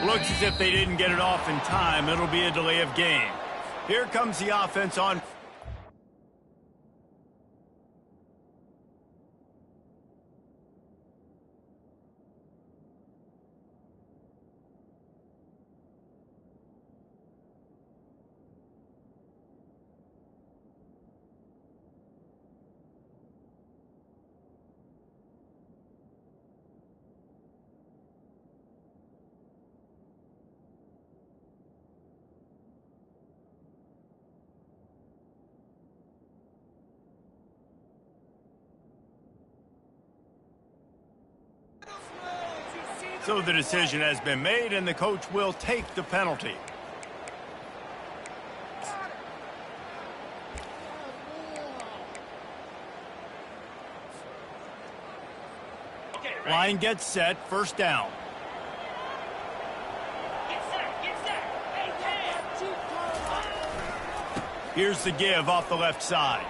Looks as if they didn't get it off in time. It'll be a delay of game. Here comes the offense on. So the decision has been made, and the coach will take the penalty. Line gets set, first down. Here's the give off the left side.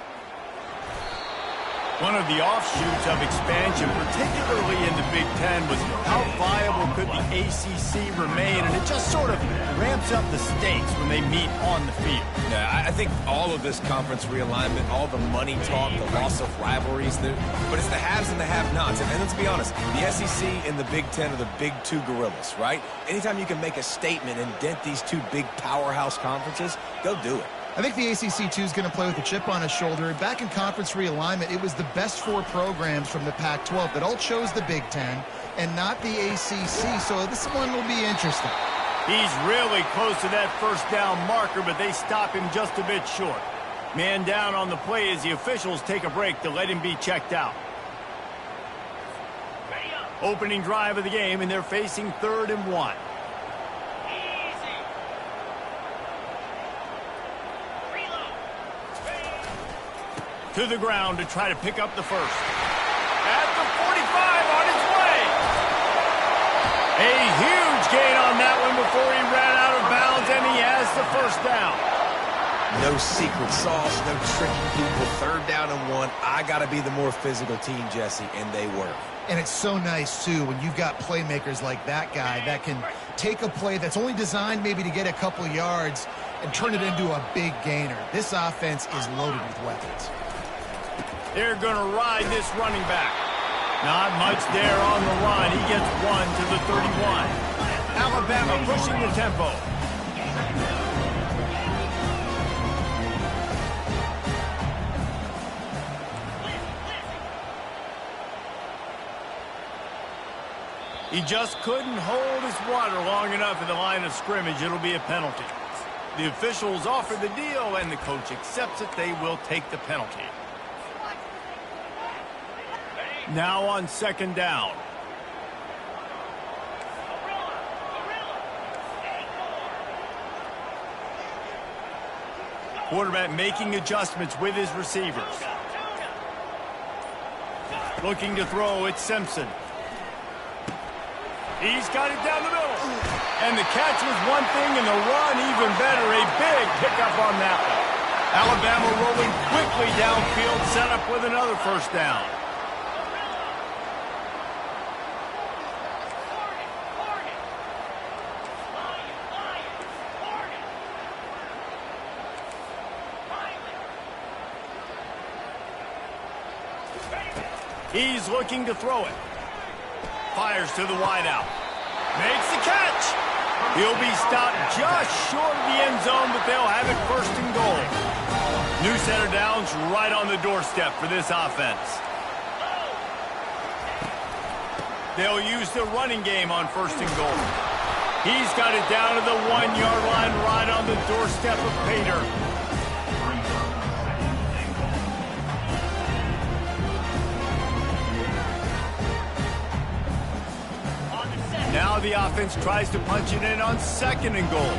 One of the offshoots of expansion, particularly in the Big Ten, was how viable could the ACC remain, and it just sort of ramps up the stakes when they meet on the field. Yeah, I think all of this conference realignment, all the money talk, the loss of rivalries, but it's the haves and the have-nots. And let's be honest, the SEC and the Big Ten are the big two gorillas, right? Anytime you can make a statement and dent these two big powerhouse conferences, go do it. I think the ACC, too, is going to play with a chip on his shoulder. Back in conference realignment, it was the best four programs from the Pac-12 that all chose the Big Ten and not the ACC, so this one will be interesting. He's really close to that first down marker, but they stop him just a bit short. Man down on the play as the officials take a break to let him be checked out. Opening drive of the game, and they're facing 3rd and 1. To the ground to try to pick up the first. At the 45 on his way. A huge gain on that one before he ran out of bounds, and he has the first down. No secret sauce, no tricking people. 3rd down and 1. I got to be the more physical team, Jesse, and they were. And it's so nice, too, when you've got playmakers like that guy that can take a play that's only designed maybe to get a couple yards and turn it into a big gainer. This offense is loaded with weapons. They're going to ride this running back. Not much there on the line. He gets 1 to the 31. Alabama pushing the tempo. He just couldn't hold his water long enough in the line of scrimmage. It'll be a penalty. The officials offer the deal, and the coach accepts it. They will take the penalty. Now on 2nd down. Quarterback making adjustments with his receivers. Looking to throw, it's Simpson. He's got it down the middle. And the catch was one thing, and the run even better. A big pickup on that one. Alabama rolling quickly downfield, set up with another first down. He's looking to throw it. Fires to the wideout. Makes the catch. He'll be stopped just short of the end zone, but they'll have it 1st and goal. New set of downs right on the doorstep for this offense. They'll use the running game on 1st and goal. He's got it down to the 1-yard line right on the doorstep of Pater. Now the offense tries to punch it in on 2nd and goal.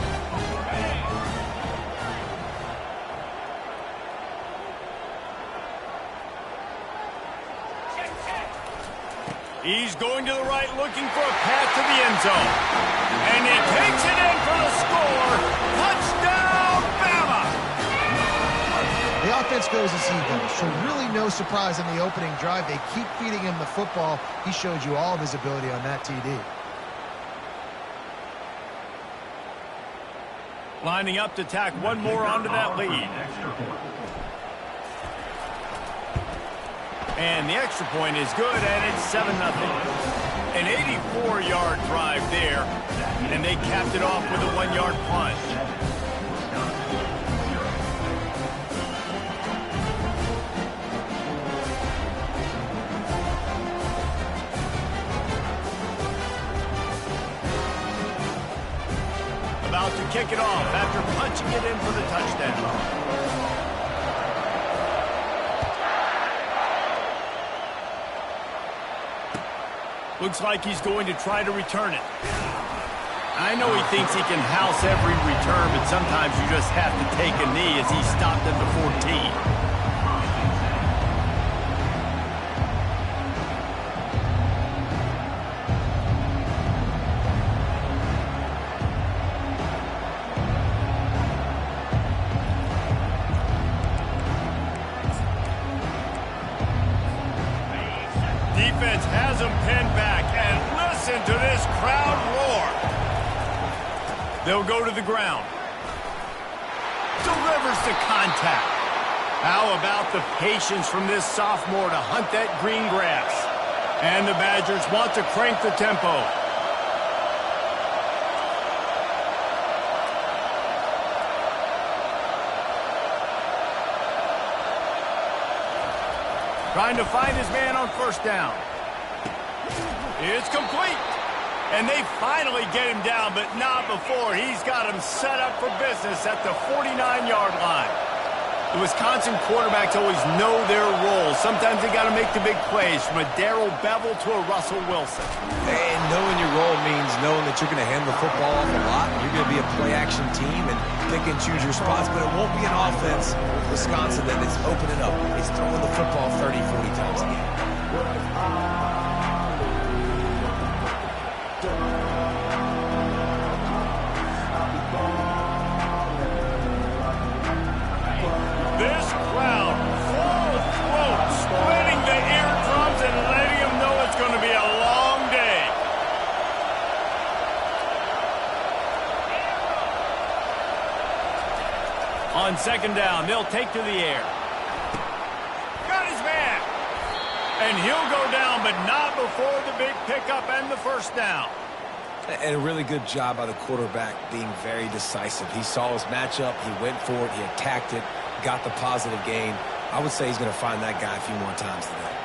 He's going to the right, looking for a path to the end zone. And he takes it in for the score. Touchdown, Bama! The offense goes as he goes, so really no surprise in the opening drive. They keep feeding him the football. He showed you all of his ability on that TD. Lining up to tack one more onto that lead. And the extra point is good, and it's 7-0. An 84-yard drive there, and they capped it off with a 1-yard plunge. About to kick it off after punching it in for the touchdown. Looks like he's going to try to return it. I know he thinks he can house every return, but sometimes you just have to take a knee as he stopped at the 14. Defense has him pinned back, and listen to this crowd roar. They'll go to the ground. Delivers the contact. How about the patience from this sophomore to hunt that green grass? And the Badgers want to crank the tempo. Trying to find his man on first down. It's complete. And they finally get him down, but not before he's got him set up for business at the 49-yard line. The Wisconsin quarterbacks always know their role. Sometimes they got to make the big plays, from a Darrell Bevel to a Russell Wilson. And knowing your role means knowing that you're going to hand the football off a lot. You're going to be a play-action team and pick and choose your spots, but it won't be an offense with Wisconsin that is opening up. It's throwing the football 30, 40 times a game. This crowd, full throat, splitting the eardrums and letting them know it's going to be a long day. On second down, they'll take to the air. Got his man. And he'll go down, but not before the big pickup and the first down. And a really good job by the quarterback being very decisive. He saw his matchup, he went for it, he attacked it, got the positive gain. I would say he's going to find that guy a few more times today.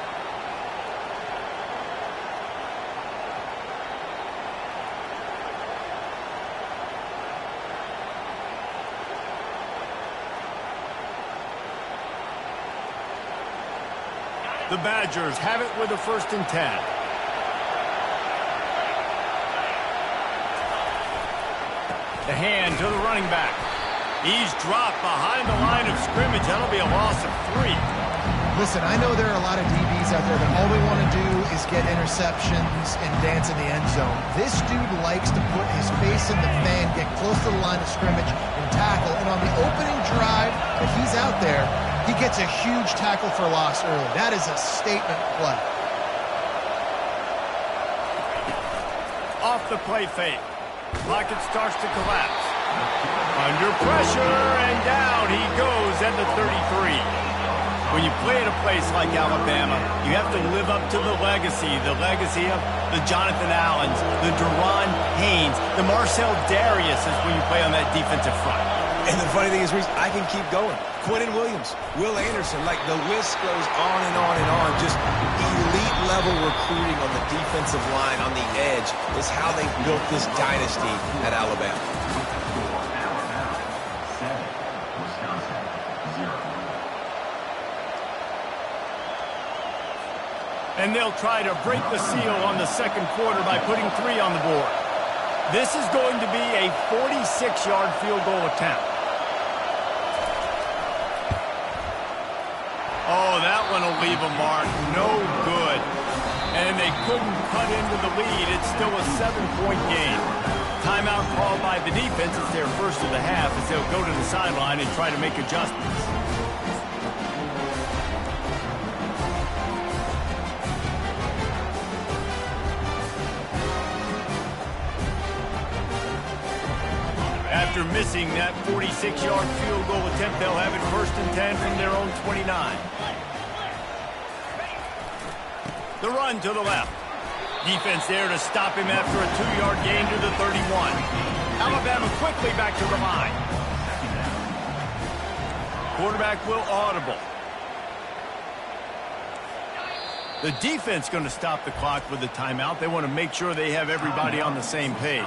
The Badgers have it with a 1st and 10. The hand to the running back. He's dropped behind the line of scrimmage. That'll be a loss of 3. Listen, I know there are a lot of DBs out there that all they want to do is get interceptions and dance in the end zone. This dude likes to put his face in the fan, get close to the line of scrimmage, and tackle. And on the opening drive that he's out there, he gets a huge tackle for loss early. That is a statement play. Off the play fake. Pocket starts to collapse. Under pressure, and down he goes at the 33. When you play at a place like Alabama, you have to live up to the legacy of the Jonathan Allens, the Deron Haynes, the Marcel Dariuses when you play on that defensive front. And the funny thing is, Reese, I can keep going. Quentin Williams, Will Anderson, like the list goes on and on and on. Just elite-level recruiting on the defensive line, on the edge, is how they built this dynasty at Alabama. And they'll try to break the seal on the second quarter by putting 3 on the board. This is going to be a 46-yard field goal attempt. Oh, that one will leave a mark. No good. And they couldn't cut into the lead. It's still a 7-point game. Timeout called by the defense. It's their first of the half as they'll go to the sideline and try to make adjustments. At After missing that 46-yard field goal attempt, they'll have it 1st and 10 from their own 29. The run to the left. Defense there to stop him after a 2-yard gain to the 31. Alabama quickly back to the line. Quarterback will audible. The defense going to stop the clock with the timeout. They want to make sure they have everybody on the same page.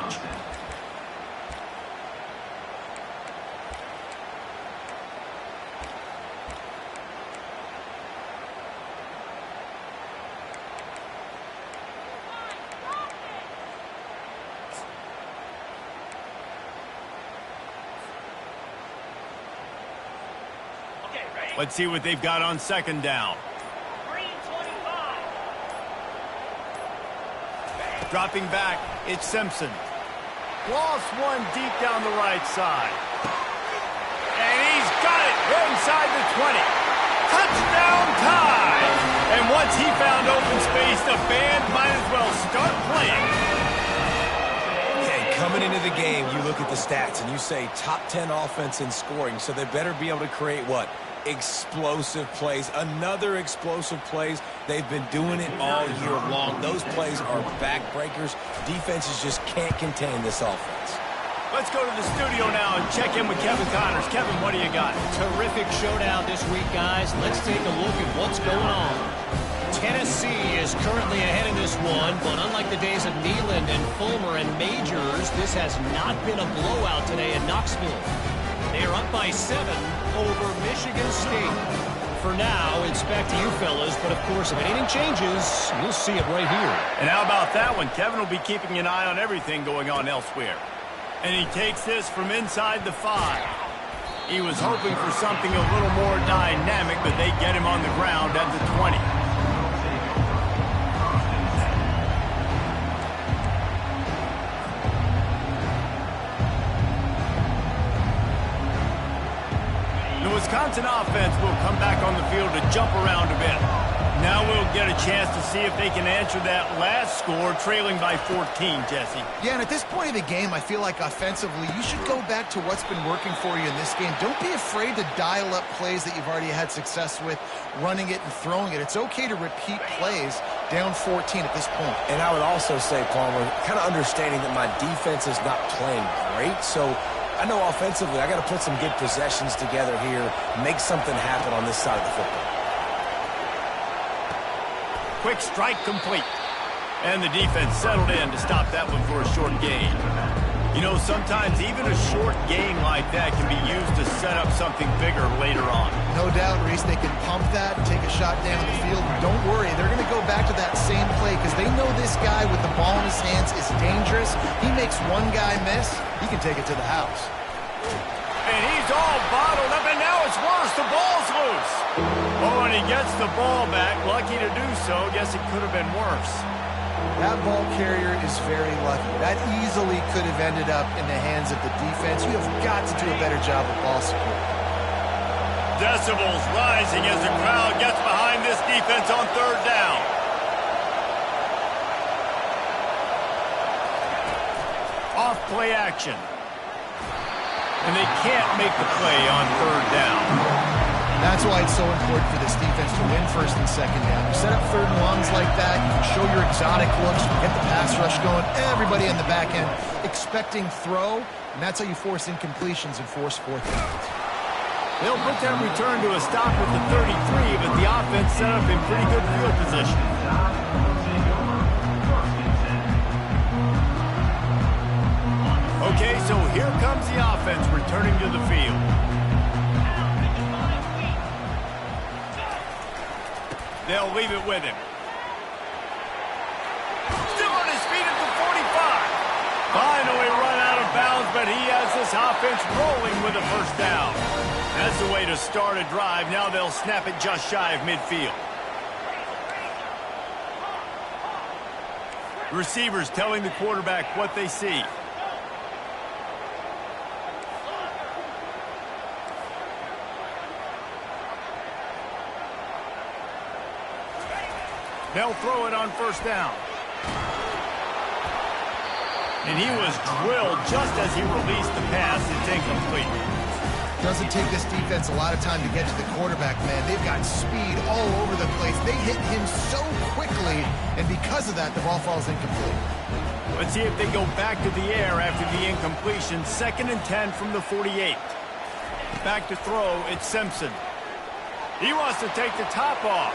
Let's see what they've got on 2nd down. Dropping back, it's Simpson. Lost one deep down the right side. And he's got it inside the 20. Touchdown tie! And once he found open space, the band might as well start playing. And coming into the game, you look at the stats and you say top 10 offense in scoring, so they better be able to create what? Explosive plays. Another explosive plays. They've been doing it all year long. Those plays are backbreakers. Defenses just can't contain this offense. Let's go to the studio now and check in with Kevin Connors. Kevin, what do you got? Terrific showdown this week, guys. Let's take a look at what's going on. Tennessee is currently ahead in this one, but unlike the days of Neyland and Fulmer and Majors, this has not been a blowout today in Knoxville. They are up by 7 over Michigan State. For now, it's back to you fellas, but of course, if anything changes, you'll see it right here. And how about that one? Kevin will be keeping an eye on everything going on elsewhere. And he takes this from inside the 5. He was hoping for something a little more dynamic, but they get him on the ground at the 20. The Wisconsin offense will come back on the field to jump around a bit. Now we'll get a chance to see if they can answer that last score, trailing by 14, Jesse. Yeah, and at this point of the game, I feel like offensively, you should go back to what's been working for you in this game. Don't be afraid to dial up plays that you've already had success with, running it and throwing it. It's okay to repeat plays down 14 at this point. And I would also say, Palmer, kind of understanding that my defense is not playing great, so I know offensively I got to put some good possessions together here, make something happen on this side of the football. Quick strike complete. And the defense settled in to stop that one for a short gain. You know, sometimes even a short gain like that can be used to set up something bigger later on. No doubt, Reese, they can pump that, take a shot down the field. Don't worry, they're going to go back to that same play because they know this guy with the ball in his hands is dangerous. He makes one guy miss, he can take it to the house. And he's all bottled up, and now it's worse. The ball's loose. Oh, and he gets the ball back. Lucky to do so. Guess it could have been worse. That ball carrier is very lucky. That easily could have ended up in the hands of the defense. You have got to do a better job of ball support. Decibels rising as the crowd gets behind this defense on 3rd down. Off play action. And they can't make the play on 3rd down. That's why it's so important for this defense to win 1st and 2nd down. You set up 3rd and longs like that, you can show your exotic looks, you get the pass rush going, everybody in the back end expecting throw, and that's how you force incompletions and force 4th downs. They'll put that return to a stop at the 33, but the offense set up in pretty good field position. Okay, so here comes the offense returning to the field. They'll leave it with him. Still on his feet at the 45. Finally run out of bounds, but he has this offense rolling with a 1st down. That's the way to start a drive. Now they'll snap it just shy of midfield. Receivers telling the quarterback what they see. They'll throw it on 1st down. And he was drilled just as he released the pass. It's incomplete. Doesn't take this defense a lot of time to get to the quarterback, man. They've got speed all over the place. They hit him so quickly, and because of that, the ball falls incomplete. Let's see if they go back to the air after the incompletion. 2nd and 10 from the 48. Back to throw, it's Simpson. He wants to take the top off.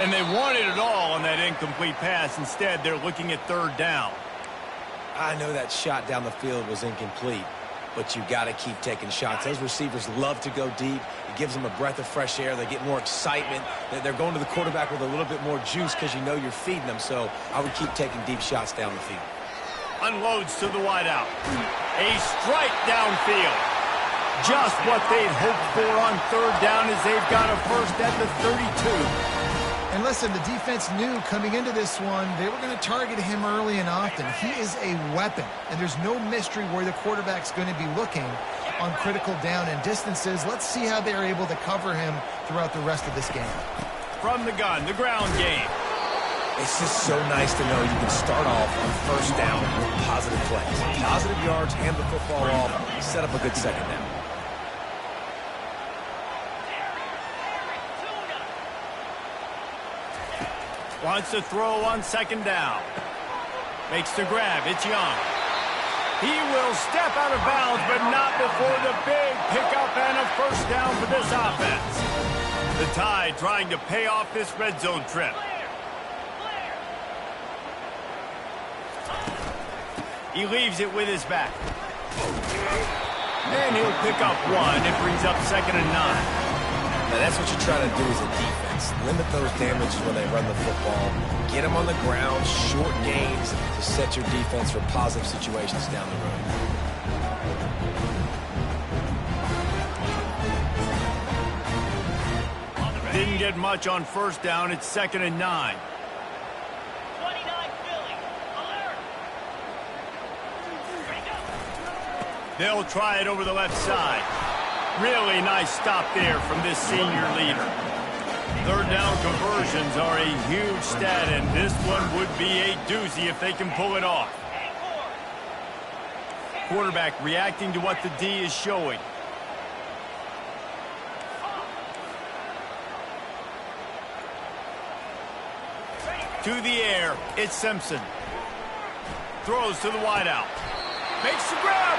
And they wanted it all on that incomplete pass. Instead, they're looking at 3rd down. I know that shot down the field was incomplete, but you got to keep taking shots. Those receivers love to go deep. It gives them a breath of fresh air. They get more excitement. They're going to the quarterback with a little bit more juice because you know you're feeding them. So I would keep taking deep shots down the field. Unloads to the wideout. A strike downfield. Just what they'd hoped for on 3rd down as they've got a first at the 32. And listen, the defense knew coming into this one, they were going to target him early and often. He is a weapon, and there's no mystery where the quarterback's going to be looking on critical down and distances. Let's see how they're able to cover him throughout the rest of this game. From the gun, the ground game. It's just so nice to know you can start off on 1st down with positive plays. Positive yards, hand the football off, set up a good 2nd down. Wants to throw on 2nd down. Makes the grab. It's Young. He will step out of bounds, but not before the big pickup and a 1st down for this offense. The Tide trying to pay off this red zone trip. He leaves it with his back. And he'll pick up 1. It brings up 2nd and 9. Now, that's what you try to do as a defense. Limit those damages when they run the football. Get them on the ground, short gains to set your defense for positive situations down the road. Didn't get much on 1st down. It's 2nd and 9. 29 Philly. Alert. They'll try it over the left side. Really nice stop there from this senior leader. 3rd down conversions are a huge stat, and this one would be a doozy if they can pull it off. Quarterback reacting to what the D is showing. To the air, it's Simpson. Throws to the wideout. Makes the grab.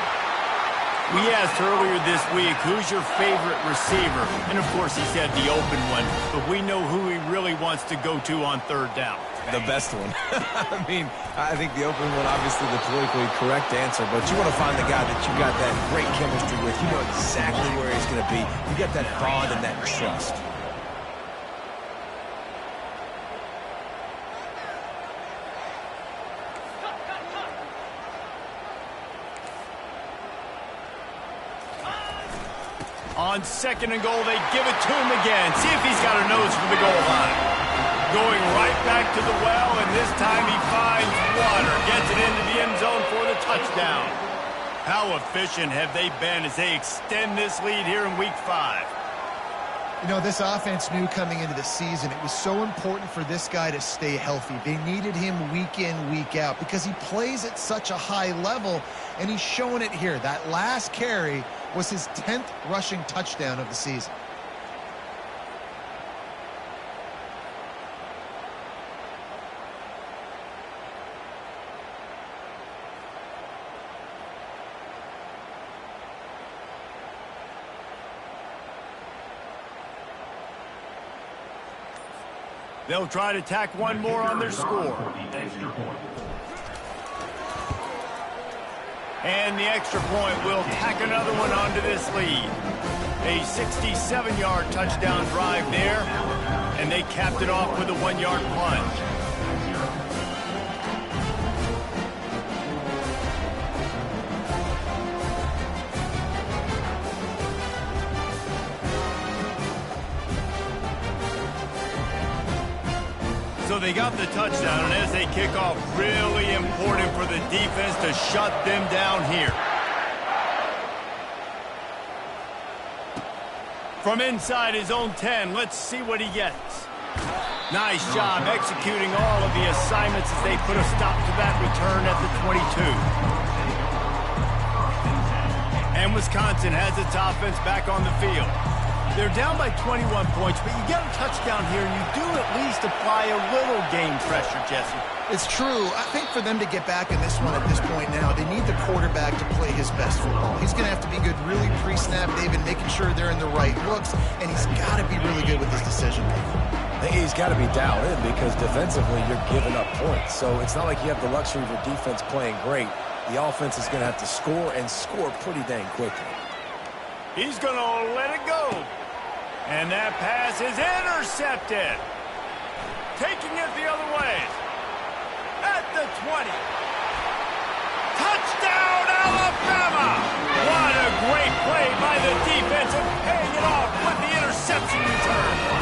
We asked earlier this week, who's your favorite receiver? And, of course, he said the open one. But we know who he really wants to go to on 3rd down. The best one. I mean, I think the open one, obviously the politically correct answer, but you want to find the guy that you got that great chemistry with. You know exactly where he's going to be. You get that bond and that trust. On 2nd and goal, they give it to him again. See if he's got a nose for the goal line. Going right back to the well, and this time he finds water. Gets it into the end zone for the touchdown. How efficient have they been as they extend this lead here in Week 5? You know, this offense knew coming into the season it was so important for this guy to stay healthy. They needed him week in, week out because he plays at such a high level, and he's showing it here. That last carry was his 10th rushing touchdown of the season. They'll try to tack one more on their score. And the extra point will tack another one onto this lead. A 67-yard touchdown drive there, and they capped it off with a 1-yard plunge. So they got the touchdown, and as they kick off, really important for the defense to shut them down here. From inside his own 10, let's see what he gets. Nice job executing all of the assignments as they put a stop to that return at the 22. And Wisconsin has its offense back on the field. They're down by 21 points, but you get a touchdown here, and you do at least apply a little game pressure, Jesse. It's true. I think for them to get back in this one at this point now, they need the quarterback to play his best football. He's going to have to be good really pre-snap, David, making sure they're in the right looks, and he's got to be really good with his decision-making. He's got to be dialed in because defensively you're giving up points. So it's not like you have the luxury of your defense playing great. The offense is going to have to score and score pretty dang quickly. He's going to let it go. And that pass is intercepted. Taking it the other way. At the 20. Touchdown, Alabama! What a great play by the defense and paying it off with the interception return.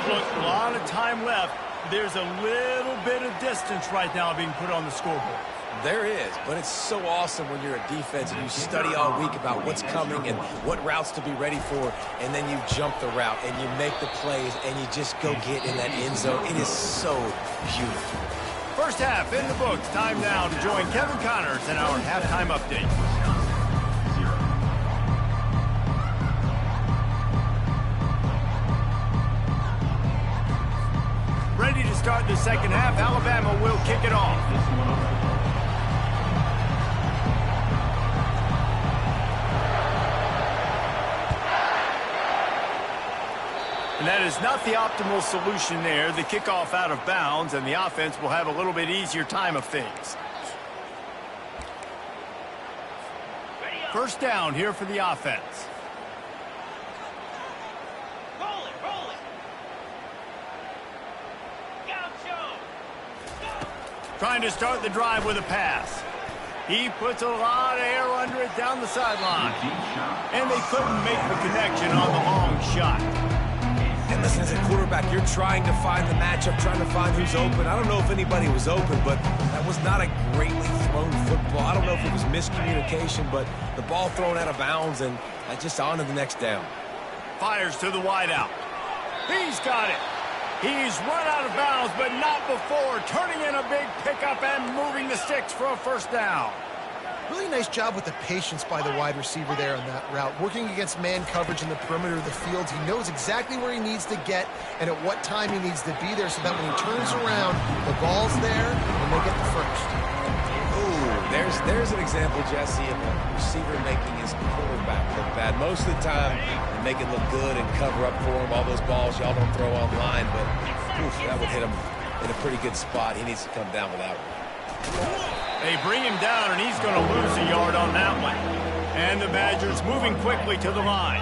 Look, a lot of time left. There's a little bit of distance right now being put on the scoreboard. There is, but it's so awesome when you're a defense and you study all week about what's coming and what routes to be ready for, and then you jump the route and you make the plays and you just go get in that end zone. It is so beautiful. First half in the books. Time now to join Kevin Connors in our halftime update. Ready to start the second half. Alabama will kick it off. And that is not the optimal solution there. The kickoff out of bounds, and the offense will have a little bit easier time of things. First down here for the offense. Roll it, roll it. Gaucho. Trying to start the drive with a pass. He puts a lot of air under it down the sideline. And they couldn't make the connection on the long shot. And listen, as a quarterback, you're trying to find the matchup, trying to find who's open. I don't know if anybody was open, but that was not a greatly thrown football. I don't know if it was miscommunication, but the ball thrown out of bounds and just on to the next down. Fires to the wideout. He's got it. He's run out of bounds, but not before turning in a big pickup and moving the sticks for a first down. Really nice job with the patience by the wide receiver there on that route. Working against man coverage in the perimeter of the field, he knows exactly where he needs to get and at what time he needs to be there so that when he turns around, the ball's there and they get the first. Ooh, there's an example, Jesse, of a receiver making his quarterback look bad. Most of the time, they make it look good and cover up for him. All those balls y'all don't throw online, but oof, that would hit him in a pretty good spot. He needs to come down with that one. They bring him down, and he's going to lose a yard on that one. And the Badgers moving quickly to the line.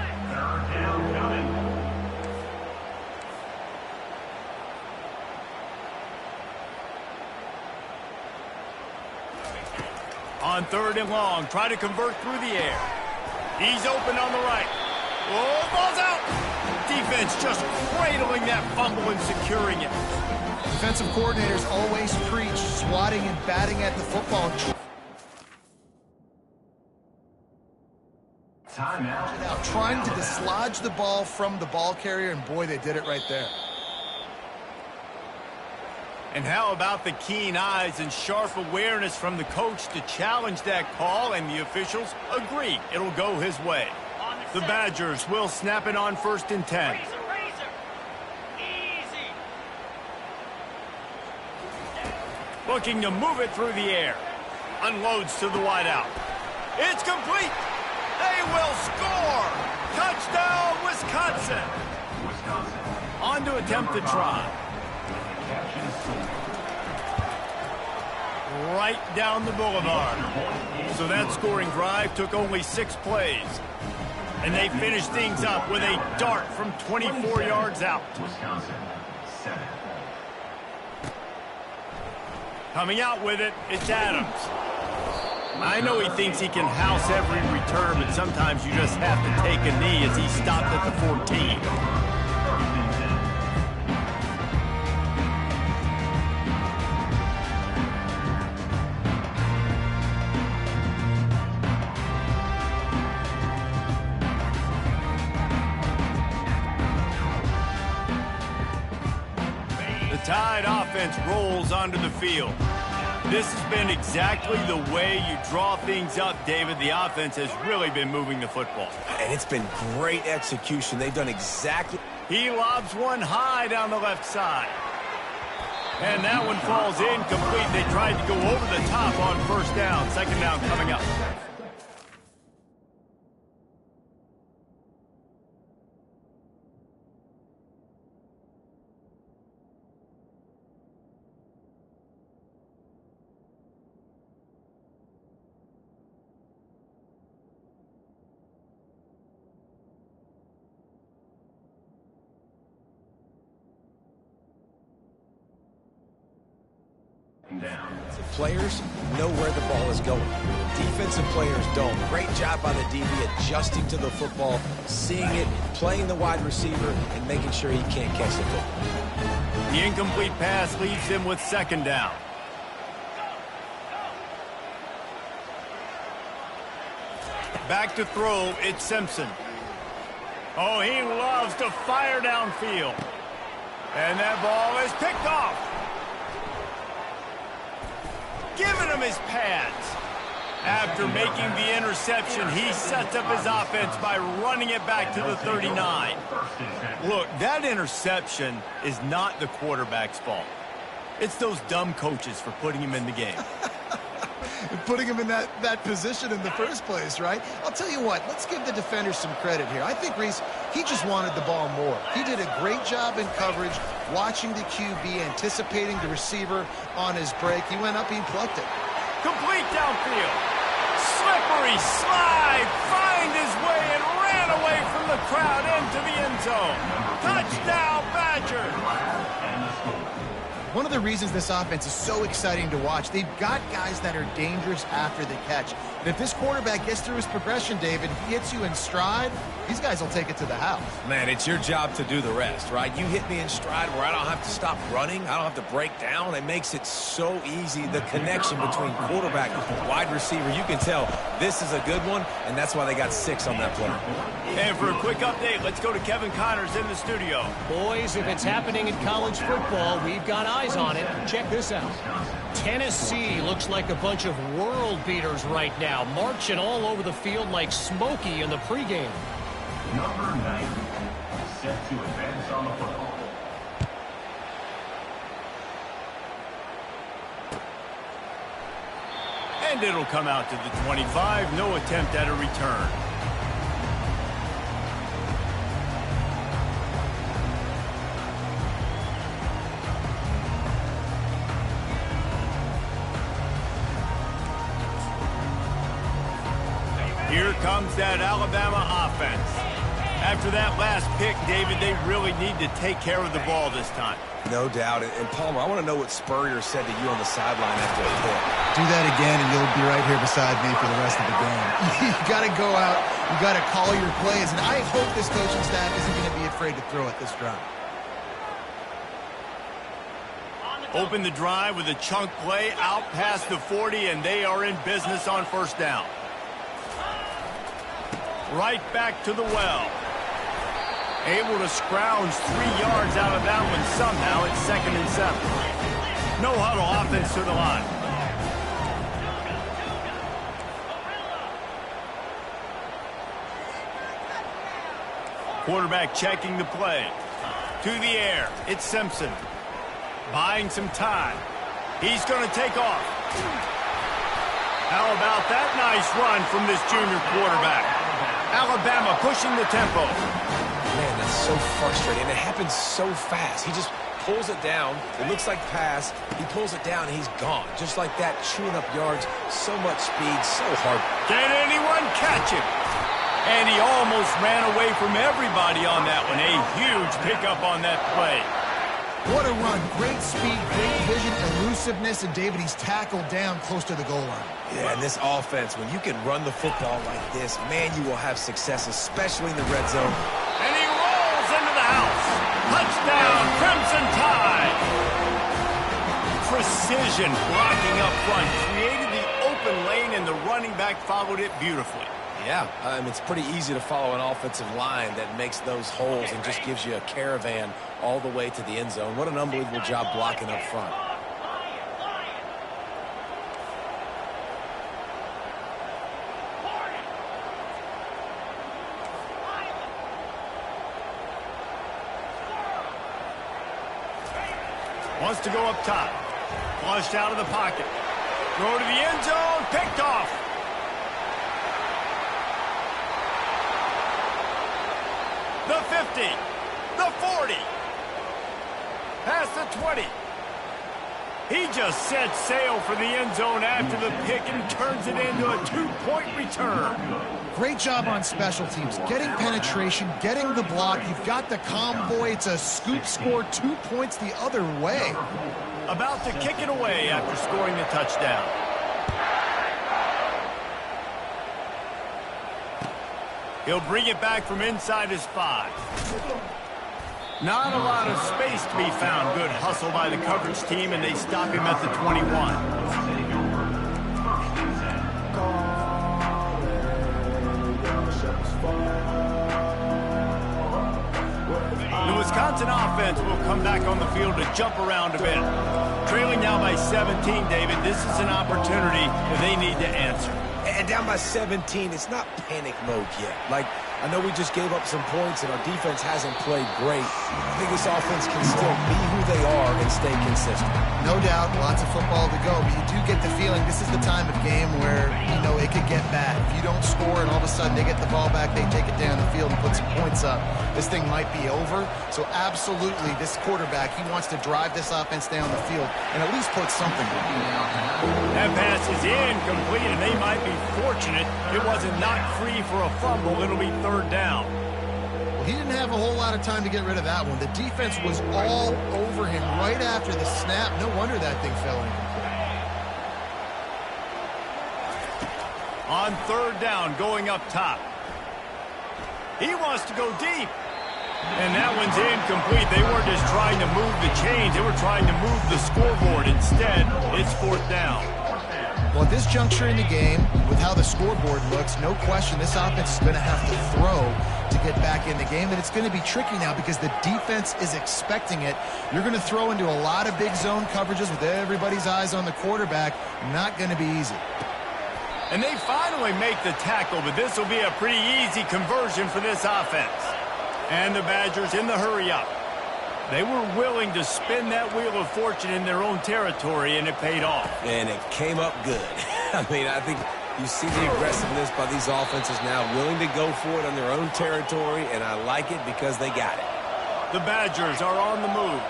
On third and long, try to convert through the air. He's open on the right. Oh, ball's out. Defense just cradling that fumble and securing it. Defensive coordinators always preach swatting and batting at the football. Timeout. Trying to dislodge the ball from the ball carrier, and boy, they did it right there. And how about the keen eyes and sharp awareness from the coach to challenge that call, and the officials agree it'll go his way. The Badgers will snap it on 1st and 10. Looking to move it through the air. Unloads to the wideout. It's complete. They will score. Touchdown, Wisconsin. On to attempt the try. Right down the boulevard. So that scoring drive took only 6 plays. And they finished things up with a dart from 24 yards out. Coming out with it, it's Adams. I know he thinks he can house every return, but sometimes you just have to take a knee as he stopped at the 14. offense rolls onto the field. This has been exactly the way you draw things up, David. The offense has really been moving the football. And it's been great execution. They've done exactly... He lobs one high down the left side. And that one falls incomplete. They tried to go over the top on first down. Second down coming up. The players know where the ball is going. Defensive players don't. Great job by the DB adjusting to the football, seeing it, playing the wide receiver, and making sure he can't catch the football. The incomplete pass leaves him with second down. Back to throw, it's Simpson. Oh, he loves to fire downfield. And that ball is picked off. Giving him his pads. After making the interception, he sets up his offense by running it back to the 39. Look, that interception is not the quarterback's fault. It's those dumb coaches for putting him in the game. Putting him in that position in the first place, right? I'll tell you what, let's give the defender some credit here. I think Reese, he just wanted the ball more. He did a great job in coverage, watching the QB, anticipating the receiver on his break. He went up, he plucked it. Complete downfield. Slippery slide, find his way and ran away from the crowd into the end zone. Touchdown, Badgers. One of the reasons this offense is so exciting to watch, they've got guys that are dangerous after the catch. And if this quarterback gets through his progression, David, he hits you in stride, these guys will take it to the house. Man, it's your job to do the rest, right? You hit me in stride where I don't have to stop running. I don't have to break down. It makes it so easy. The connection between quarterback and wide receiver, you can tell this is a good one, and that's why they got 6 on that play. And for a quick update, let's go to Kevin Connors in the studio. Boys, if it's happening in college football, we've got eyes on it. Check this out. Tennessee looks like a bunch of world beaters right now, marching all over the field like Smokey in the pregame. Number 90, set to advance on the football. And it'll come out to the 25. No attempt at a return. Here comes that Alabama offense. After that last pick, David, they really need to take care of the ball this time. No doubt. And Palmer, I want to know what Spurrier said to you on the sideline after the pick. Do that again, and you'll be right here beside me for the rest of the game. You got to go out. You got to call your plays, and I hope this coaching staff isn't going to be afraid to throw it this drive. Open the drive with a chunk play out past the 40, and they are in business on first down. Right back to the well. Able to scrounge 3 yards out of that one somehow. It's 2nd and 7. No huddle offense to the line. Quarterback checking the play. To the air. It's Simpson. Buying some time. He's going to take off. How about that nice run from this junior quarterback? Alabama pushing the tempo. Man, that's so frustrating. It happens so fast. He just pulls it down. It looks like pass. He pulls it down, and he's gone. Just like that, chewing up yards. So much speed, so hard. Can anyone catch him? And he almost ran away from everybody on that one. A huge pickup on that play. What a run. Great speed, great vision, elusiveness, and David, he's tackled down close to the goal line. Yeah, and this offense, when you can run the football like this, man, you will have success, especially in the red zone. And he rolls into the house. Touchdown, Crimson Tide. Precision blocking up front. Created the open lane, and the running back followed it beautifully. Yeah, it's pretty easy to follow an offensive line that makes those holes and just gives you a caravan all the way to the end zone. What an unbelievable job blocking up front. Wants to go up top. Flushed out of the pocket. Throw to the end zone. Picked off. The 50. The 40. Past the 20. He just set sail for the end zone after the pick and turns it into a 2-point return. Great job on special teams. Getting penetration, getting the block. You've got the convoy. It's a scoop score, 2 points the other way. About to kick it away after scoring the touchdown. He'll bring it back from inside his 5. Not a lot of space to be found. Good hustle by the coverage team, and they stop him at the 21. The Wisconsin offense will come back on the field to jump around a bit. Trailing now by 17, David. This is an opportunity that they need to answer. And down by 17, it's not panic mode yet. Like, I know we just gave up some points and our defense hasn't played great. I think this offense can still be who they are and stay consistent. No doubt, lots of football to go, but you do get the feeling this is the time of game where, you know, it could get bad. If you don't score and all of a sudden they get the ball back, they take it down the field and put some points up, this thing might be over. So absolutely, this quarterback, he wants to drive this offense down the field and at least put something on. That pass is incomplete, and they might be fortunate it wasn't knocked free for a fumble. It'll be third down. Well, he didn't have a whole lot of time to get rid of that one. The defense was all over him right after the snap. No wonder that thing fell incomplete. On third down, going up top. He wants to go deep. And that one's incomplete. They weren't just trying to move the chains. They were trying to move the scoreboard. Instead, it's fourth down. Well, at this juncture in the game, with how the scoreboard looks, no question this offense is going to have to throw to get back in the game. And it's going to be tricky now because the defense is expecting it. You're going to throw into a lot of big zone coverages with everybody's eyes on the quarterback. Not going to be easy. And they finally make the tackle, but this will be a pretty easy conversion for this offense. And the Badgers in the hurry-up. They were willing to spin that wheel of fortune in their own territory, and it paid off. And it came up good. I mean, I think you see the aggressiveness by these offenses now, willing to go for it on their own territory, and I like it because they got it. The Badgers are on the move.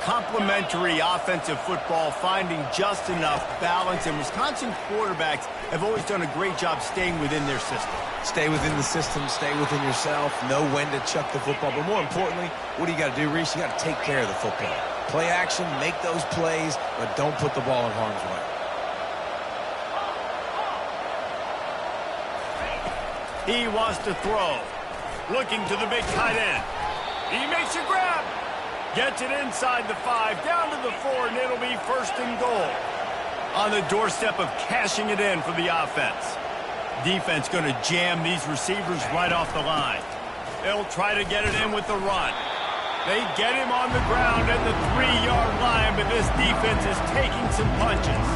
Complementary offensive football, finding just enough balance, and Wisconsin quarterbacks have always done a great job staying within their system. Stay within the system, stay within yourself, know when to chuck the football. But more importantly, what do you got to do, Reese? You got to take care of the football. Play action, make those plays, but don't put the ball in harm's way. He wants to throw. Looking to the big tight end. He makes a grab. Gets it inside the 5, down to the 4, and it'll be first and goal. On the doorstep of cashing it in for the offense. Defense going to jam these receivers right off the line. They'll try to get it in with the run. They get him on the ground at the 3-yard line, but this defense is taking some punches.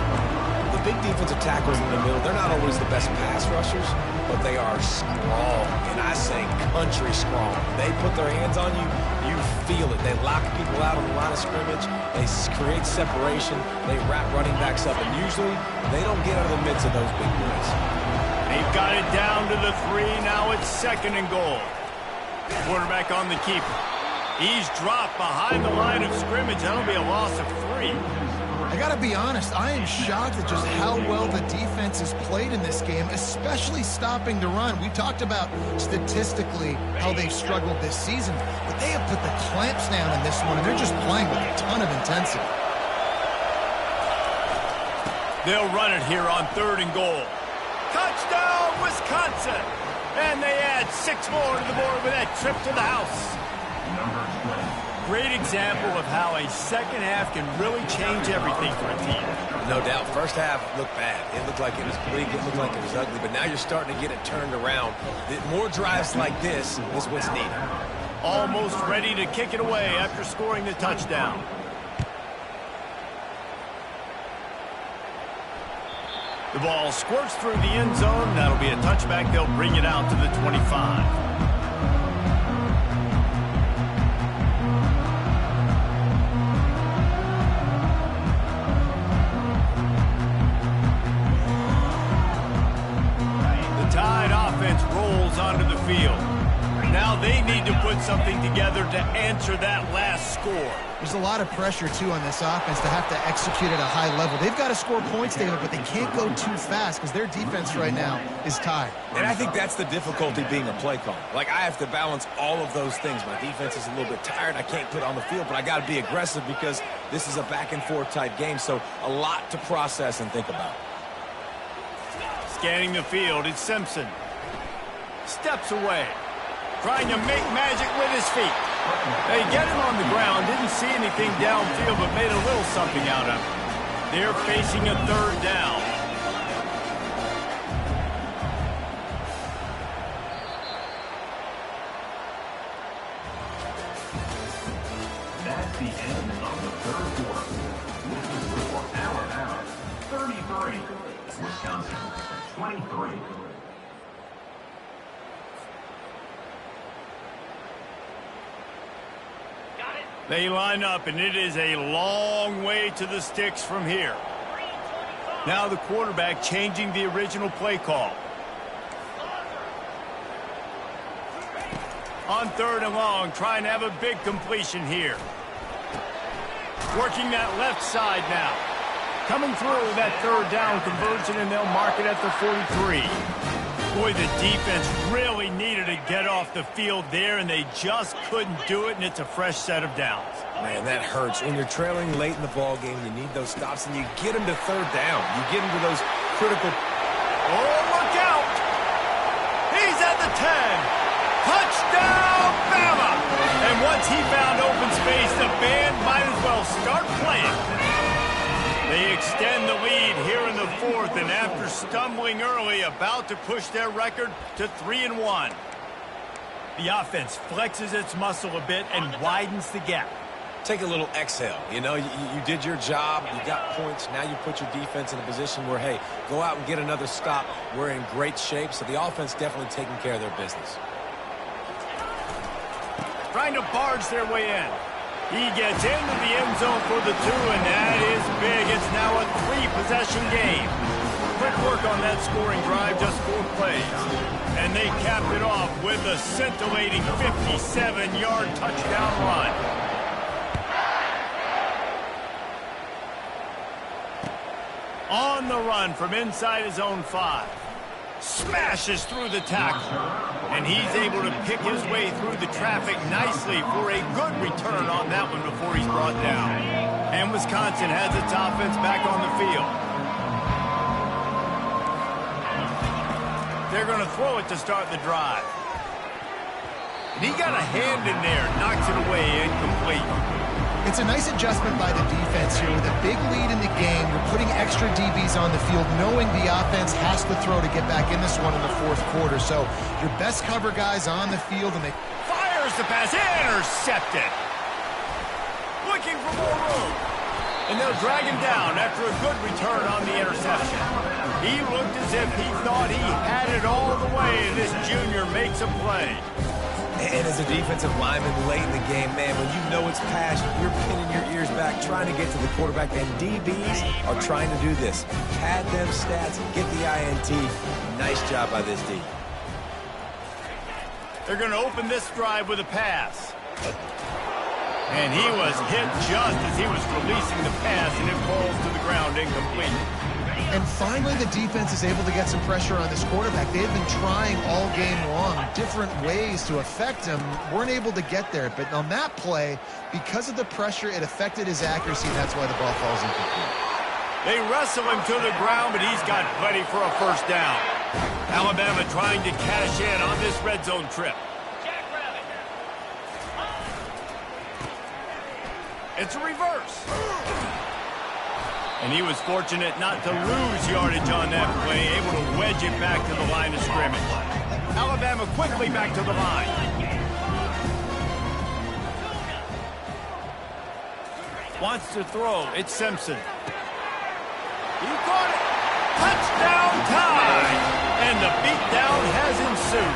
The big defensive tackles in the middle, they're not always the best pass rushers, but they are strong, and I say country strong. They put their hands on you, you feel it. They lock people out on the line of scrimmage. They create separation. They wrap running backs up, and usually they don't get out of the midst of those big boys. They've got it down to the 3. Now it's second and goal. Quarterback on the keeper. He's dropped behind the line of scrimmage. That'll be a loss of 3. I got to be honest, I am shocked at just how well the defense has played in this game, especially stopping the run. We talked about statistically how they've struggled this season, but they have put the clamps down in this one, and they're just playing with a ton of intensity. They'll run it here on third and goal. Touchdown, Wisconsin! And they add 6 more to the board with that trip to the house. great example of how a second half can really change everything for a team. No doubt. First half looked bad. It looked like it was bleak. It looked like it was ugly. But now you're starting to get it turned around. More drives like this is what's needed. Almost ready to kick it away after scoring the touchdown. The ball squirts through the end zone. That'll be a touchback. They'll bring it out to the 25. Rolls onto the field. Now they need to put something together to answer that last score. There's a lot of pressure, too, on this offense to have to execute at a high level. They've got to score points, David, but they can't go too fast because their defense right now is tired. And I think that's the difficulty being a play caller. Like, I have to balance all of those things. My defense is a little bit tired. I can't put on the field, but I got to be aggressive because this is a back-and-forth type game, so a lot to process and think about. Scanning the field, it's Simpson. Steps away, trying to make magic with his feet. They get him on the ground, didn't see anything downfield, but made a little something out of it. They're facing a third down. That's the end of the third quarter. With the score, Alabama 33, Wisconsin 23. They line up, and it is a long way to the sticks from here. Now the quarterback changing the original play call. On third and long, trying to have a big completion here. Working that left side now. Coming through that third down conversion, and they'll mark it at the 43. Boy, the defense really needed to get off the field there, and they just couldn't do it, and it's a fresh set of downs. Man, that hurts. When you're trailing late in the ball game, you need those stops, and you get them to third down. You get them to those critical... Oh, look out! He's at the 10. Touchdown, Bama! And once he found open space, the band might as well start playing. They extend the lead here in the fourth, and after stumbling early, about to push their record to 3-1. The offense flexes its muscle a bit and widens the gap. Take a little exhale. You know, you did your job. You got points. Now you put your defense in a position where, hey, go out and get another stop. We're in great shape, so the offense definitely taking care of their business. Trying to barge their way in. He gets into the end zone for the 2, and that is big. It's now a 3-possession game. Quick work on that scoring drive, just 4 plays. And they cap it off with a scintillating 57-yard touchdown run. On the run from inside his own 5. Smashes through the tackle. And he's able to pick his way through the traffic nicely for a good return on that one before he's brought down. And Wisconsin has its offense back on the field. They're going to throw it to start the drive. And he got a hand in there, knocks it away, incomplete. It's a nice adjustment by the defense here. With a big lead in the game, you're putting extra DBs on the field, knowing the offense has to throw to get back in this one in the fourth quarter. So your best cover guys on the field, and they... Fires the pass, intercepted. Looking for more room. And they'll drag him down after a good return on the interception. He looked as if he thought he had it all the way, and this junior makes a play. And as a defensive lineman late in the game, man, when you know it's pass, you're pinning your ears back, trying to get to the quarterback, and DBs are trying to do this. Pad them stats, get the INT. Nice job by this D. They're going to open this drive with a pass. And he was hit just as he was releasing the pass, and it falls to the ground incomplete. And finally, the defense is able to get some pressure on this quarterback. They had been trying all game long different ways to affect him. Weren't able to get there. But on that play, because of the pressure, it affected his accuracy, and that's why the ball falls incomplete. They wrestle him to the ground, but he's got plenty for a first down. Alabama trying to cash in on this red zone trip. It's a reverse. And he was fortunate not to lose yardage on that play, able to wedge it back to the line of scrimmage. Alabama quickly back to the line. Wants to throw. It's Simpson. He caught it. Touchdown tie. And the beatdown has ensued.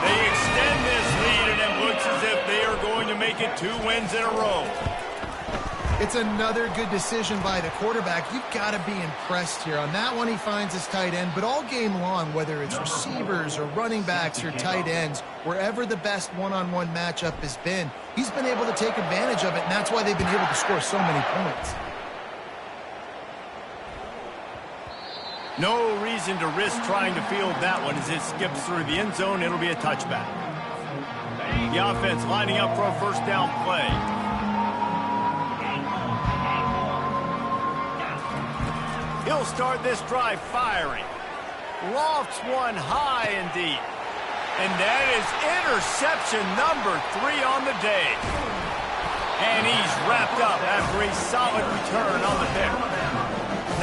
They extend this lead, and it looks as if they are going to make it 2 wins in a row. It's another good decision by the quarterback. You've got to be impressed here. On that one, he finds his tight end, but all game long, whether it's receivers or running backs or tight ends, wherever the best one-on-one matchup has been, he's been able to take advantage of it, and that's why they've been able to score so many points. No reason to risk trying to field that one as it skips through the end zone. It'll be a touchback. The offense lining up for a first down play. He'll start this drive firing. Lofts one high and deep. And that is interception number 3 on the day. And he's wrapped up after a solid return on the pick.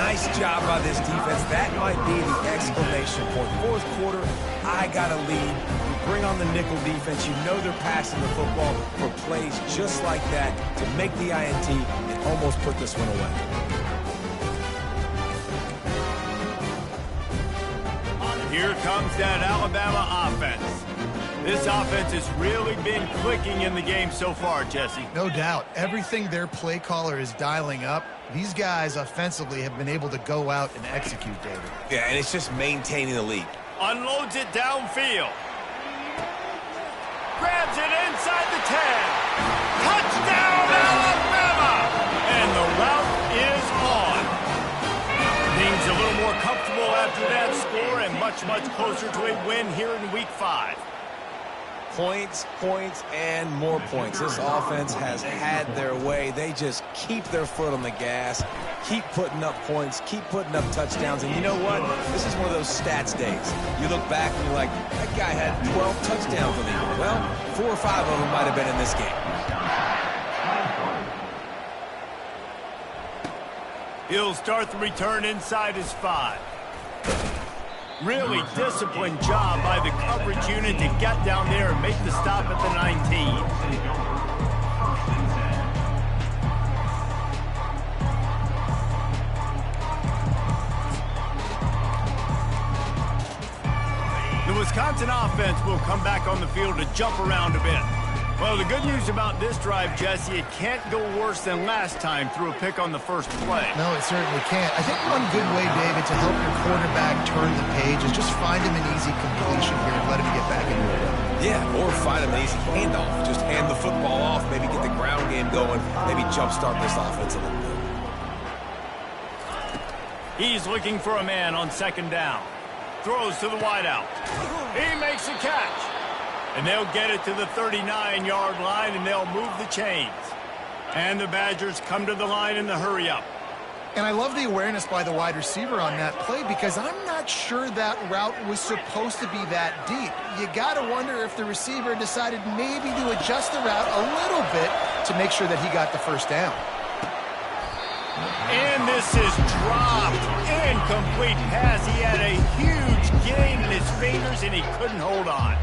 Nice job by this defense. That might be the exclamation point. Fourth quarter, I got a lead. You bring on the nickel defense. You know they're passing the football for plays just like that to make the INT and almost put this one away. Here comes that Alabama offense. This offense has really been clicking in the game so far, Jesse. No doubt. Everything their play caller is dialing up, these guys offensively have been able to go out and execute, David. Yeah, and it's just maintaining the lead. Unloads it downfield. Grabs it inside the 10. Touchdown, Alabama! And the route is on. Things a little more comfortable after that score and much, much closer to a win here in Week 5. Points, points, and more points. This offense has had their way. They just keep their foot on the gas, keep putting up points, keep putting up touchdowns. And you know what? This is one of those stats days. You look back and you're like, that guy had 12 touchdowns on the year. Well, 4 or 5 of them might have been in this game. He'll start the return inside his 5. Really disciplined job by the coverage unit to get down there and make the stop at the 19. The Wisconsin offense will come back on the field to jump around a bit. Well, the good news about this drive, Jesse, it can't go worse than last time through a pick on the first play. No, it certainly can't. I think one good way, David, to help your quarterback turn the page is just find him an easy completion here and let him get back into it. Yeah, or find him an easy handoff. Just hand the football off, maybe get the ground game going, maybe jumpstart this offense a little bit. He's looking for a man on second down. Throws to the wideout. He makes a catch. And they'll get it to the 39-yard line, and they'll move the chains. And the Badgers come to the line in the hurry-up. And I love the awareness by the wide receiver on that play because I'm not sure that route was supposed to be that deep. You got to wonder if the receiver decided maybe to adjust the route a little bit to make sure that he got the first down. And this is dropped. Incomplete pass. He had a huge gain in his fingers, and he couldn't hold on.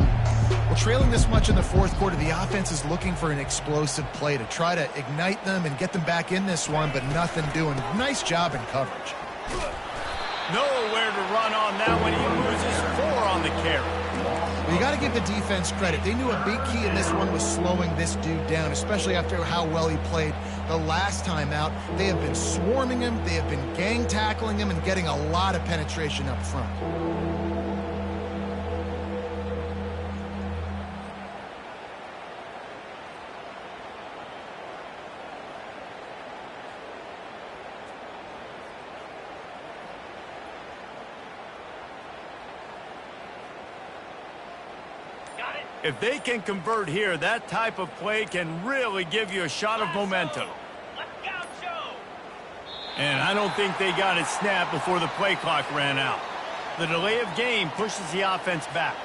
Well, trailing this much in the fourth quarter, the offense is looking for an explosive play to try to ignite them and get them back in this one, but nothing doing. Nice job in coverage. Nowhere to run on that one. He loses 4 on the carry. Well, you got to give the defense credit. They knew a big key in this one was slowing this dude down, especially after how well he played the last time out. They have been swarming him. They have been gang tackling him and getting a lot of penetration up front. If they can convert here, that type of play can really give you a shot of momentum. And I don't think they got it snapped before the play clock ran out. The delay of game pushes the offense back.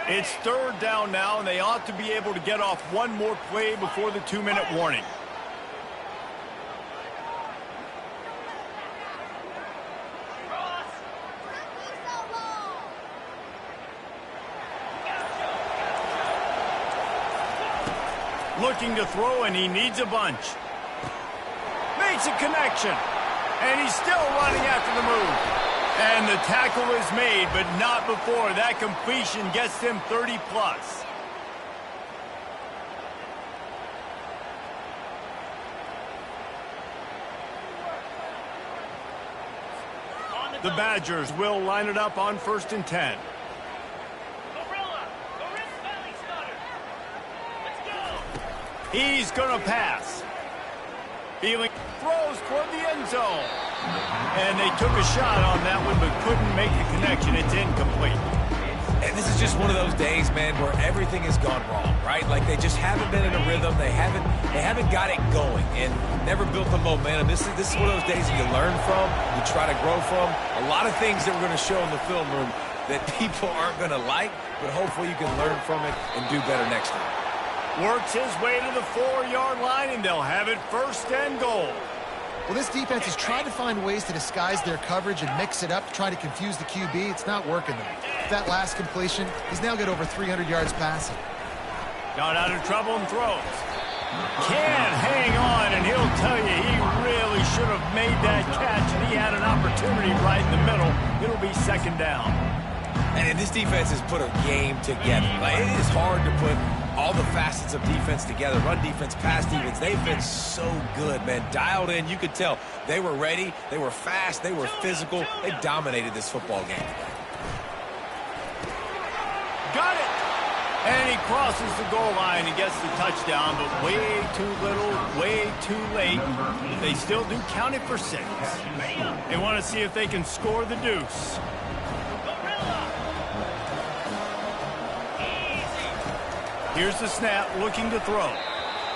It's third down now, and they ought to be able to get off one more play before the 2-minute warning. Looking to throw, and he needs a bunch. Makes a connection. And he's still running after the move. And the tackle is made, but not before that completion gets them 30-plus. The Badgers will line it up on 1st and 10. He's going to pass. Feeling throws toward the end zone. And they took a shot on that one, but couldn't make the connection. It's incomplete. And this is just one of those days, man, where everything has gone wrong, right? Like they just haven't been in a rhythm. They haven't got it going and never built the momentum. This is one of those days that you learn from, you try to grow from. A lot of things that we're going to show in the film room that people aren't going to like, but hopefully you can learn from it and do better next time. Works his way to the 4-yard line, and they'll have it 1st and goal. Well, this defense has tried to find ways to disguise their coverage and mix it up to try to confuse the QB. It's not working, though. That last completion, he's now got over 300 yards passing. Got out of trouble and throws. Can't hang on, and he'll tell you he really should have made that catch, and he had an opportunity right in the middle. It'll be 2nd down. And this defense has put a game together. Like, it is hard to put all the facets of defense together. Run defense, pass defense. They've been so good, man. Dialed in. You could tell they were ready. They were fast. They were physical. They dominated this football game today. Got it. And he crosses the goal line and gets the touchdown, but way too little, way too late. They still do count it for 6. They want to see if they can score the deuce. Here's the snap, looking to throw.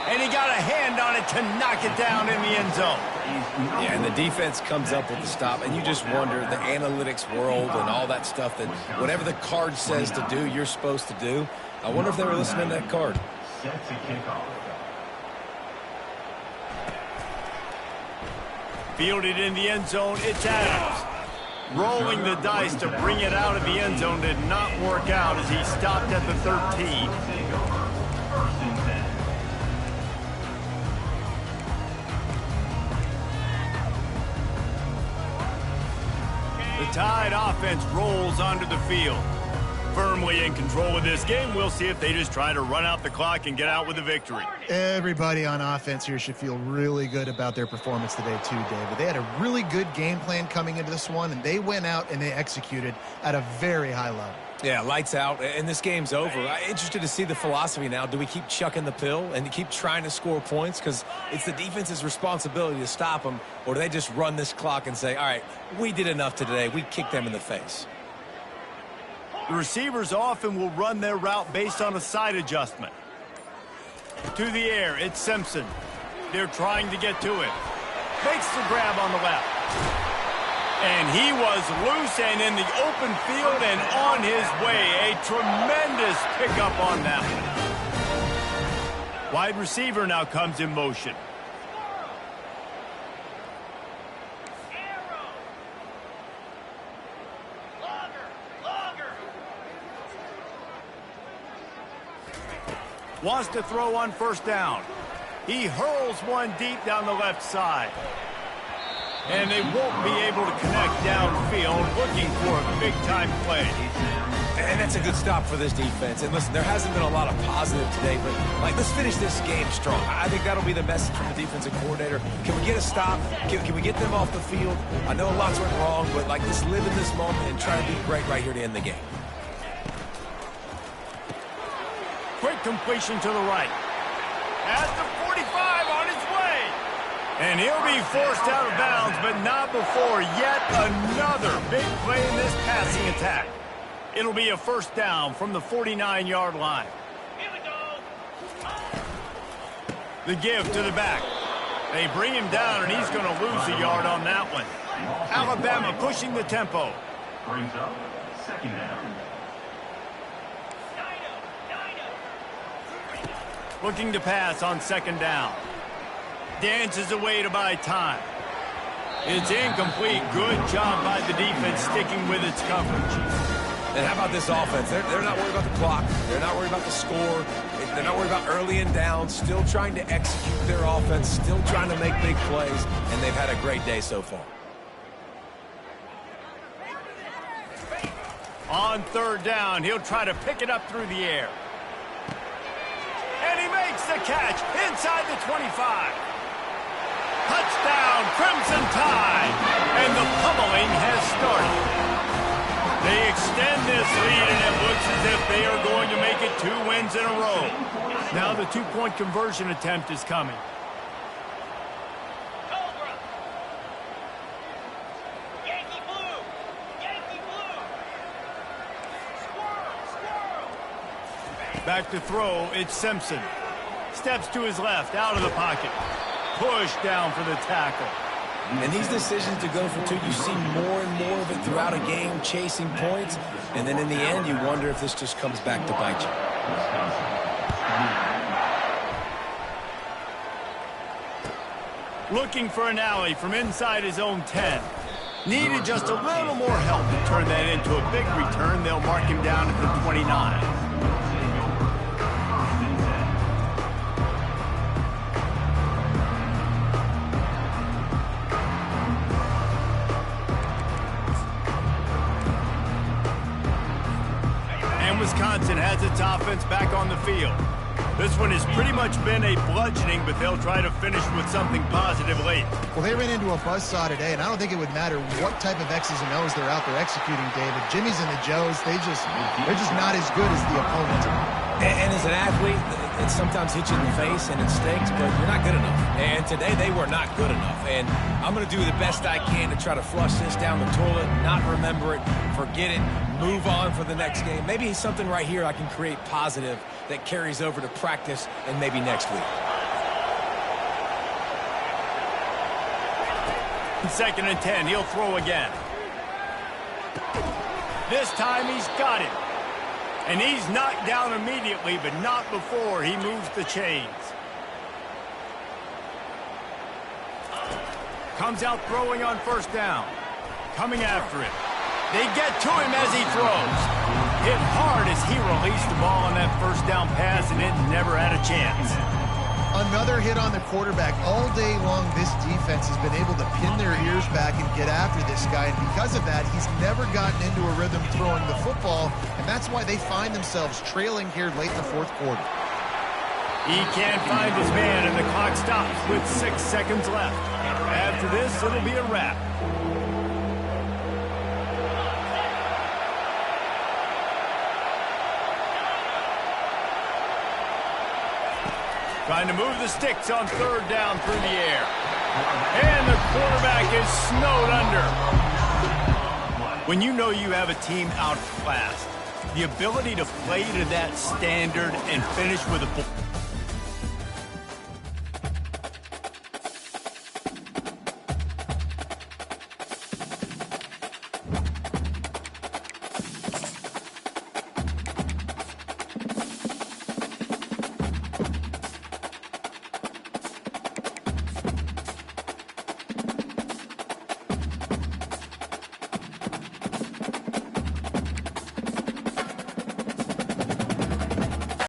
And he got a hand on it to knock it down in the end zone. Yeah, and the defense comes up with the stop, and you just wonder, the analytics world and all that stuff, that whatever the card says to do, you're supposed to do. I wonder if they were listening to that card. Set to kick off. Fielded in the end zone, it's Adams. Rolling the dice to bring it out of the end zone did not work out as he stopped at the 13. The Tide offense rolls onto the field. Firmly in control of this game. We'll see if they just try to run out the clock and get out with a victory. Everybody on offense here should feel really good about their performance today too, David. They had a really good game plan coming into this one, and they went out and they executed at a very high level. Yeah, lights out, and this game's over. I'm interested to see the philosophy now. Do we keep chucking the pill and keep trying to score points? Because it's the defense's responsibility to stop them, or do they just run this clock and say, all right, we did enough today. We kicked them in the face. The receivers often will run their route based on a side adjustment. To the air, it's Simpson. They're trying to get to it. Makes the grab on the left. And he was loose and in the open field and on his way. A tremendous pickup on that one. Wide receiver now comes in motion. Wants to throw on 1st down. He hurls one deep down the left side. And they won't be able to connect downfield, looking for a big-time play. And that's a good stop for this defense. And listen, there hasn't been a lot of positive today, but let's finish this game strong. I think that'll be the message from the defensive coordinator. Can we get a stop? Can we get them off the field? I know lots went wrong, but let's live in this moment and try to be great right here to end the game. Quick completion to the right. At the 45 on his way. And he'll be forced out of bounds, but not before yet another big play in this passing attack. It'll be a 1st down from the 49-yard line. Here we go. The give to the back. They bring him down, and he's going to lose a yard on that one. Alabama pushing the tempo. Brings up 2nd down. looking to pass on second down. Dances away to buy time. It's incomplete. Good job by the defense sticking with its coverage. And how about this offense? They're not worried about the clock. They're not worried about the score. They're not worried about early and down. Still trying to execute their offense. Still trying to make big plays. And they've had a great day so far. On third down, he'll try to pick it up through the air. And he makes the catch inside the 25. Touchdown, Crimson Tide. And the pummeling has started. They extend this lead, and it looks as if they are going to make it 2 wins in a row. Now the 2-point conversion attempt is coming. Cobra. Yankee blue. Yankee blue. Squirrel. Squirrel. Back to throw, it's Simpson. Steps to his left, out of the pocket. Push down for the tackle. And these decisions to go for 2, you see more and more of it throughout a game, chasing points. And then in the end, you wonder if this just comes back to bite you. Looking for an alley from inside his own 10. Needed just a little more help to turn that into a big return. They'll mark him down at the 29. Wisconsin has its offense back on the field. This one has pretty much been a bludgeoning, but they'll try to finish with something positive late. Well, they ran into a buzzsaw today, and I don't think it would matter what type of X's and O's they're out there executing, David. Jimmy's and the Joes, they're just not as good as the opponent. And as an athlete, it sometimes hits you in the face and it stinks, but you're not good enough. And today they were not good enough. And I'm going to do the best I can to try to flush this down the toilet, not remember it, forget it, move on for the next game. Maybe something right here I can create positive that carries over to practice and maybe next week. Second and 10, he'll throw again. This time he's got it. And he's knocked down immediately, but not before he moves the chains. Comes out throwing on first down. Coming after it. They get to him as he throws. Hit hard as he released the ball on that first down pass, and it never had a chance. Another hit on the quarterback. All day long, this defense has been able to pin their ears back and get after this guy. And because of that, he's never gotten into a rhythm throwing the football. And that's why they find themselves trailing here late in the fourth quarter. He can't find his man, and the clock stops with 6 seconds left. After this, it'll be a wrap. Trying to move the sticks on third down through the air. And the quarterback is snowed under. When you know you have a team outclassed, the ability to play to that standard and finish with a